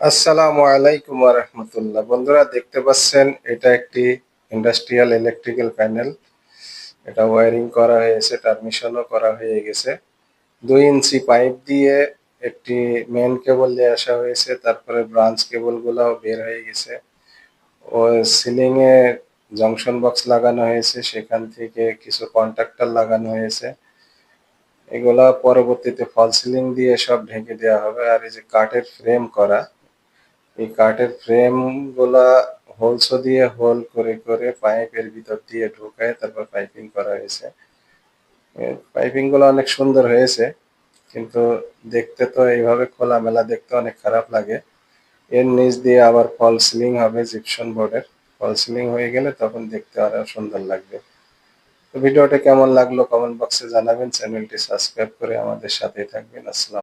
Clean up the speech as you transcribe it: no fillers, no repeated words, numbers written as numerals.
আসসালামু আলাইকুম ওয়া রাহমাতুল্লাহ। বন্ধুরা দেখতে পাচ্ছেন এটা একটি ইন্ডাস্ট্রিয়াল ইলেকট্রিক্যাল প্যানেল। এটা ওয়্যারিং করা হয়েছে, ট্রান্সমিশনও করা হয়ে গেছে। ২ ইঞ্চি পাইপ দিয়ে একটি মেইন কেবল দিয়ে আসা হয়েছে, তারপরে ব্রাঞ্চ কেবলগুলাও বের হয়ে গেছে। ও সিলিংয়ে জংশন বক্স লাগানো হয়েছে, সেখান থেকে কিছু কন্ট্যাক্টর লাগানো হয়েছে। এগুলা পরবর্তীতে ফল সিলিং দিয়ে সব ঢেকে দেওয়া হবে। আর এই যে কাঠের ফ্রেম করা, এই কাঠের ফ্রেম গুলা হোলসো দিয়ে হোল করে করে পাইপের ভিতর দিয়ে ঢুকায় তারপর পাইপিং করা হয়েছে। পাইপিং গুলো অনেক সুন্দর হয়েছে, কিন্তু দেখতে তো এইভাবে খোলামেলা দেখতে অনেক খারাপ লাগে। এর নিচ দিয়ে আবার ফল সিলিং হবে জিপসন বোর্ডের। ফল সিলিং হয়ে গেলে তখন দেখতে আরো সুন্দর লাগবে। তো ভিডিওটা কেমন লাগলো কমেন্ট বক্সে জানাবেন। চ্যানেলটি সাবস্ক্রাইব করে আমাদের সাথেই থাকবেন। আসসালাম।